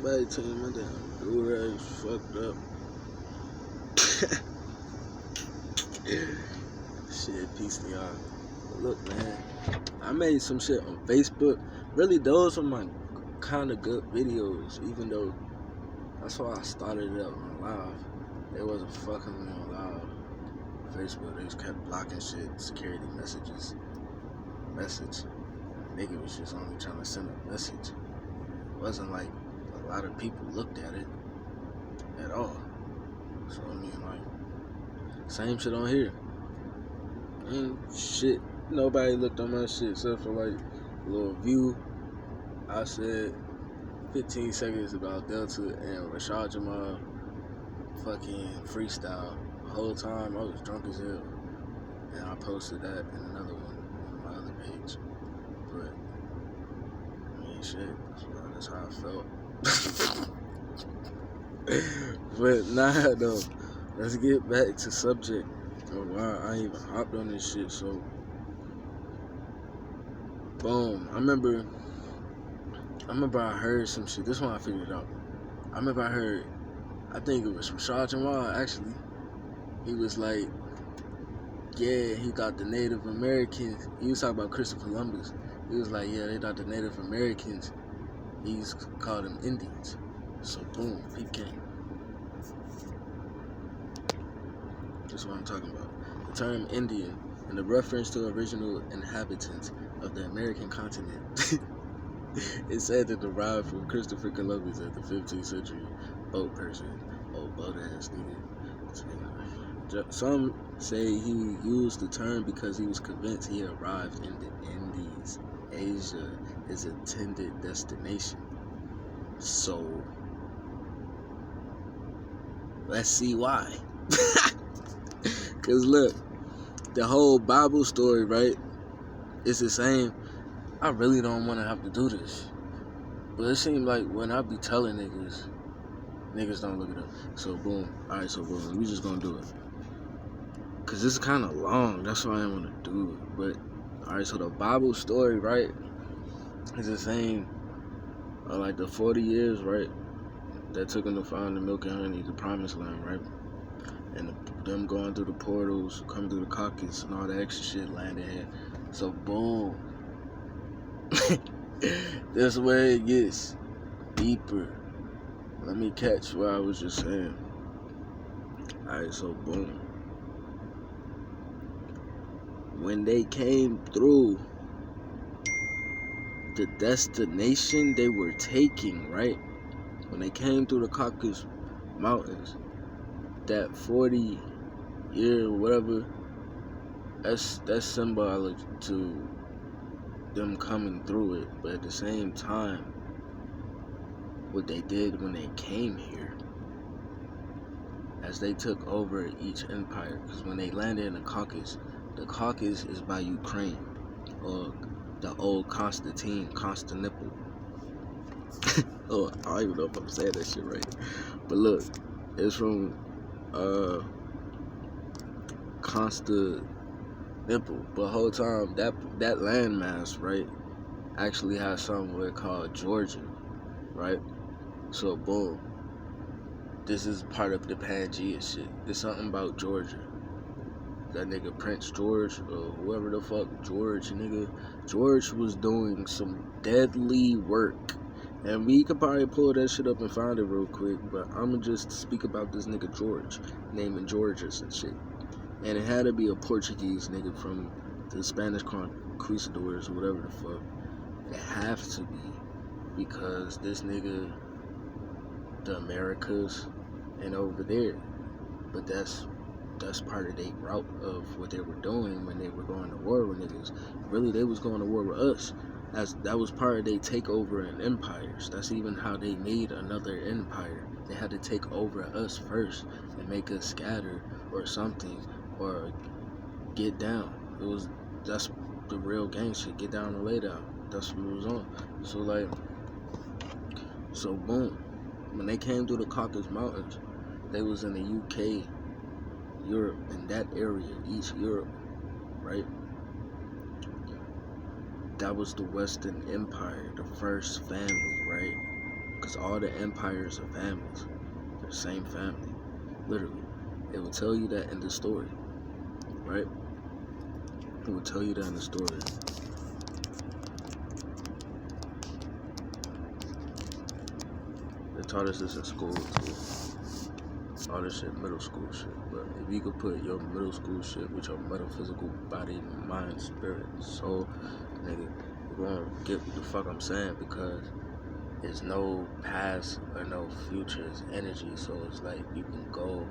Somebody tell me my damn do-rag fucked up. Shit, peace to y'all. But look, man, I made some shit on Facebook. Really, those are my kind of good videos, even though that's why I started it up on live. They wasn't fucking me on live. Facebook, they just kept blocking shit, security message. Nigga was just only trying to send a message. It wasn't like a lot of people looked at it at all. So I mean, like, same shit on here. Ain't shit. Nobody looked on my shit except for like a little view. I said 15 seconds about Delta and Rashad Jamal fucking freestyle. The whole time I was drunk as hell. And I posted that in another one on my other page. But I mean, shit, that's how I felt. But nah, though. Let's get back to subject of why I even hopped on this shit. So, boom. I remember I heard some shit. This one I figured out. I think it was Rashad Jamal, actually. He was like, yeah, he thought the Native Americans, he was talking about Christopher Columbus. He was like, yeah, they thought the Native Americans, he's called them Indians. So, boom, peep game. That's what I'm talking about. The term Indian, and the reference to original inhabitants of the American continent, is said to derive from Christopher Columbus at the 15th century boat person. Oh, boat ass nigga. Some say he used the term because he was convinced he arrived in the Indies, Asia, his intended destination. So, let's see why. Cause look, the whole Bible story, right? It's the same. I really don't want to have to do this, but it seems like when I be telling niggas don't look it up. So boom, all right. So boom, we just gonna do it. Cause this is kind of long. That's why I didn't want to do it. But all right. So the Bible story, right? Is the same. Like the 40 years, right? That took them to find the milk and honey, the promised land, right? And them going through the portals, coming through the Caucasus and all that extra shit landing here. So boom. That's where it gets deeper. Let me catch what I was just saying. Alright, so boom. When they came through the destination they were taking, right? When they came through the Caucasus Mountains, that 40-year whatever, that's symbolic to them coming through it. But at the same time, what they did when they came here, as they took over each empire, because when they landed in the Caucasus is by Ukraine, or the old Constantinople. Oh, I don't even know if I'm saying that shit right. But look, it's from Constantinople. But the whole time, that landmass, right, actually has somewhere called Georgia, right? So boom, this is part of the Pangea shit. There's something about Georgia. That nigga Prince George, or whoever the fuck George, nigga, George was doing some deadly work. And we could probably pull that shit up and find it real quick, but I'ma just speak about this nigga George, naming Georges and shit. And it had to be a Portuguese nigga from the Spanish conquistadors or whatever the fuck. It have to be, because this nigga, the Americas, and over there. But that's part of their route of what they were doing when they were going to war with niggas. Really, they was going to war with us. That was part of their takeover in empires. That's even how they made another empire. They had to take over us first and make us scatter or something, or get down. That's the real gang shit. Get down and lay down. That's what it was on. So boom. When they came through the Caucasus Mountains, they was in the UK, Europe, in that area, East Europe, right? That was the Western Empire, the first family, right? Because all the empires are families. They're the same family. Literally. It will tell you that in the story. Right? It will tell you that in the story. They taught us this in school too. All this shit, middle school shit. But if you could put your middle school shit with your metaphysical body, mind, spirit, soul, nigga, you're gonna get what the fuck I'm saying, because there's no past or no future, it's energy. So it's like you can go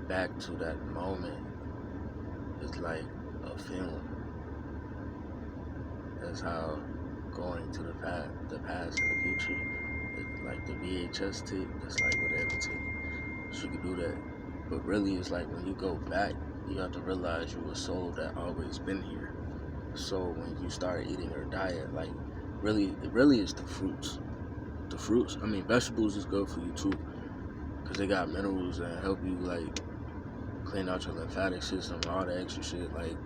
back to that moment. It's like a film. That's how going to the past and the future, it's like the VHS tape, that's like whatever tape. So you can do that. But really, it's like when you go back, you have to realize you're a soul that always been here. So when you start eating your diet, like it really is the fruits. The fruits, I mean, vegetables is good for you too, because they got minerals that help you like clean out your lymphatic system, all the extra shit, like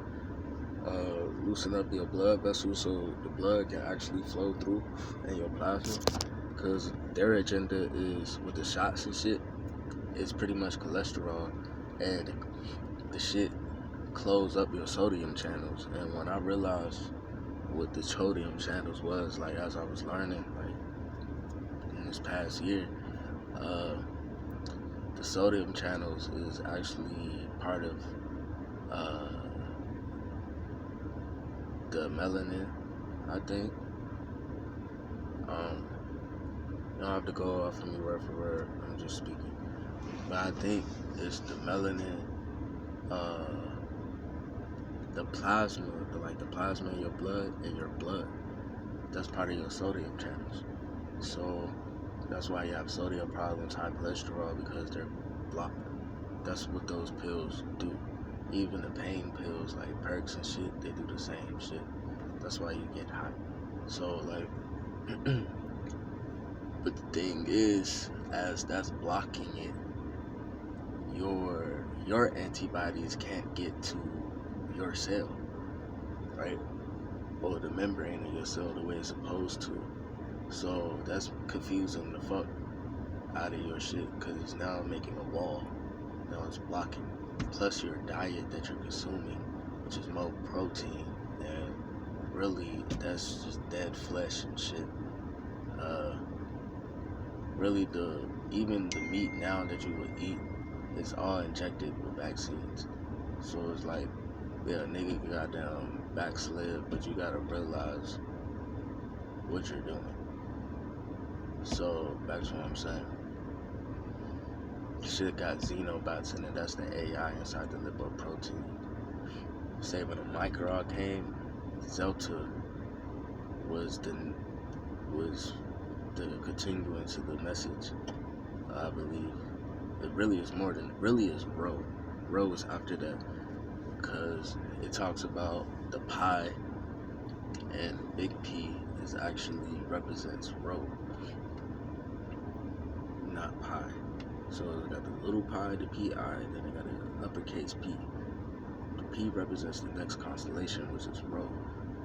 loosen up your blood vessels so the blood can actually flow through in your plasma. Because their agenda is with the shots and shit, it's pretty much cholesterol, and the shit close up your sodium channels. And when I realized what the sodium channels was, like as I was learning, like in this past year, the sodium channels is actually part of the melanin, I think. You don't have to go off of me word for word, I'm just speaking. But I think it's the melanin, the plasma, the plasma in your blood, that's part of your sodium channels. So that's why you have sodium problems, high cholesterol, because they're blocked. That's what those pills do. Even the pain pills like Perks and shit, they do the same shit. That's why you get high. So like, but the thing is, as that's blocking it, your antibodies can't get to your cell, right? Or the membrane of your cell the way it's supposed to. So that's confusing the fuck out of your shit, because it's now making a wall. Now it's blocking. Plus your diet that you're consuming, which is more protein, and really that's just dead flesh and shit. Really even the meat now that you would eat is all injected with vaccines. So it's like, yeah, nigga goddamn backslid, but you gotta realize what you're doing. So back to what I'm saying. Shit got xenobots in it. That's the AI inside the lipoprotein. Say when the Microg came, Zelta was the continuance of the message. I believe it really is more than Ro. Ro is after that, because it talks about the pi, and big P is actually represents Ro, not pi. So they got the little pi, the pi, then they got an uppercase P. The P represents the next constellation, which is Ro.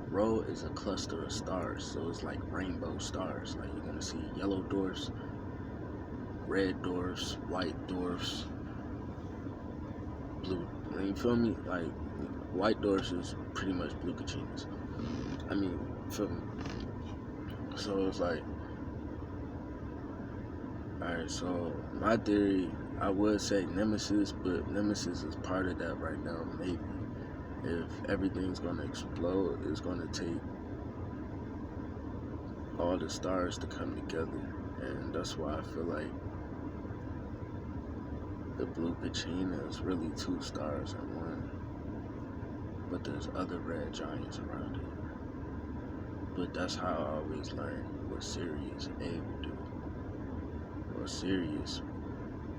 Ro is a cluster of stars, so it's like rainbow stars. Like you're gonna see yellow dwarfs, red dwarfs, white dwarfs, blue. You feel me? Like white dwarfs is pretty much blue Cachinas. I mean, feel me? So it's like, alright, so my theory, I would say Nemesis, but Nemesis is part of that right now, maybe. If everything's gonna explode, it's gonna take all the stars to come together. And that's why I feel like the blue Kachina is really 2 stars in one. But there's other red giants around it. But that's how I always learn what Sirius A would do. Or Sirius.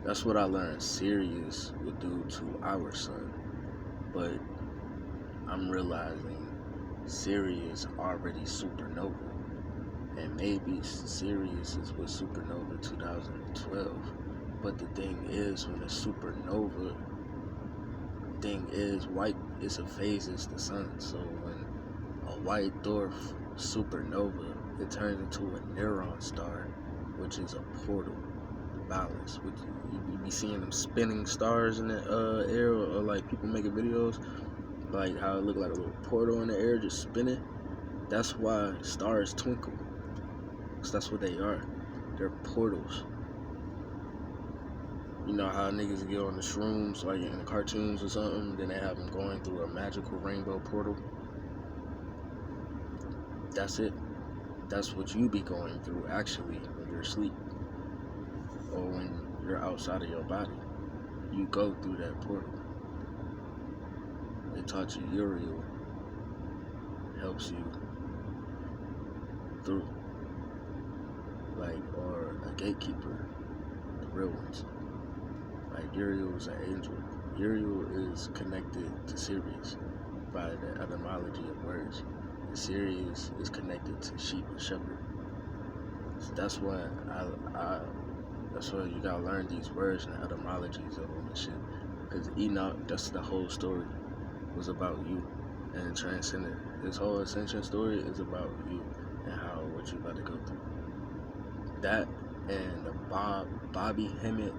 That's what I learned Sirius would do to our sun. But I'm realizing Sirius already supernova. And maybe Sirius is with supernova 2012. But the thing is, when a supernova, thing is, white is a phases the sun. So when a white dwarf supernova, it turns into a neutron star, which is a portal. Balance. You be seeing them spinning stars in the air, or like people making videos, like how it look like a little portal in the air just spinning. That's why stars twinkle. Cause that's what they are. They're portals. You know how niggas get on the shrooms, like in the cartoons or something, then they have them going through a magical rainbow portal. That's it. That's what you be going through actually when you're asleep, or when you're outside of your body. You go through that portal. They taught you Uriel helps you through, like, or a gatekeeper, the real ones. Like Uriel is an angel. Uriel is connected to Sirius by the etymology of words. And Sirius is connected to sheep and shepherd. So that's why that's why you gotta learn these words and the etymologies of them and shit. Because Enoch, that's the whole story, was about you and transcendent. His whole ascension story is about you and how what you about to go through. That and the Bobby Hemmett,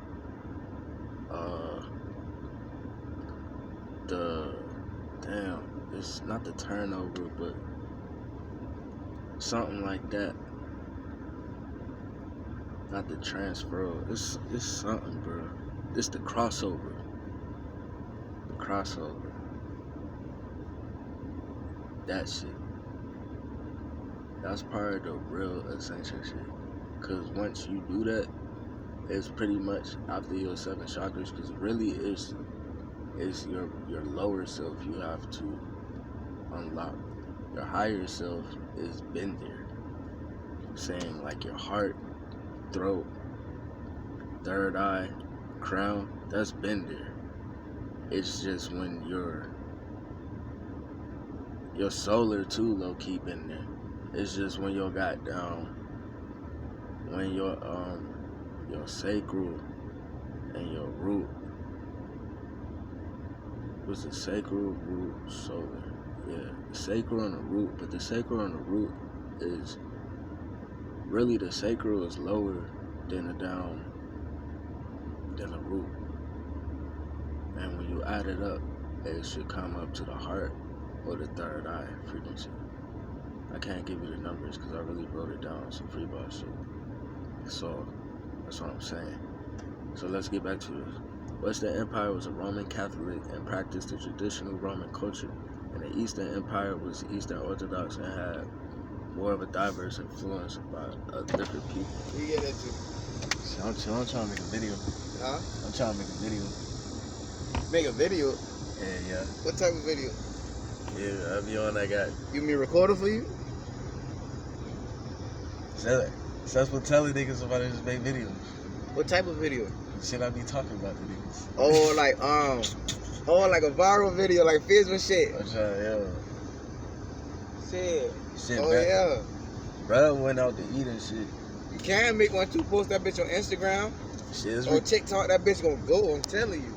it's not the turnover, but something like that. Not the transfer. It's something, bro. It's the crossover. The crossover. That shit. That's part of the real ascension shit. Cause once you do that, it's pretty much after your 7 chakras. Cause really, it's your lower self you have to unlock. Your higher self is been there. Saying like your heart, throat, third eye, crown, that's been there. It's just when your solar too low key been there. It's just when your goddamn, when your sacral and your root, was the sacral, root, solar. Yeah, the sacral and the root, but the sacral and the root is really, the sacral is lower than the root. And when you add it up, it should come up to the heart or the third eye frequency. I can't give you the numbers because I really wrote it down, some free ball shit. So that's what I'm saying. So let's get back to this. Western Empire was a Roman Catholic and practiced the traditional Roman culture, and the Eastern Empire was Eastern Orthodox and had more of a diverse influence by different people. You get into? I'm trying to make a video. Huh? I'm trying to make a video. Make a video? Yeah. What type of video? Yeah, I'll be on that guy. You mean recording for you? That's what telling niggas about it, just make videos. What type of video? Shit I be talking about to niggas. Oh, like like a viral video, like Facebook shit. I'm trying, Shit, Oh, bro. yeah. Bro went out to eat and shit. You can make one too, post that bitch on Instagram Shit is or TikTok, that bitch gonna go, I'm telling you.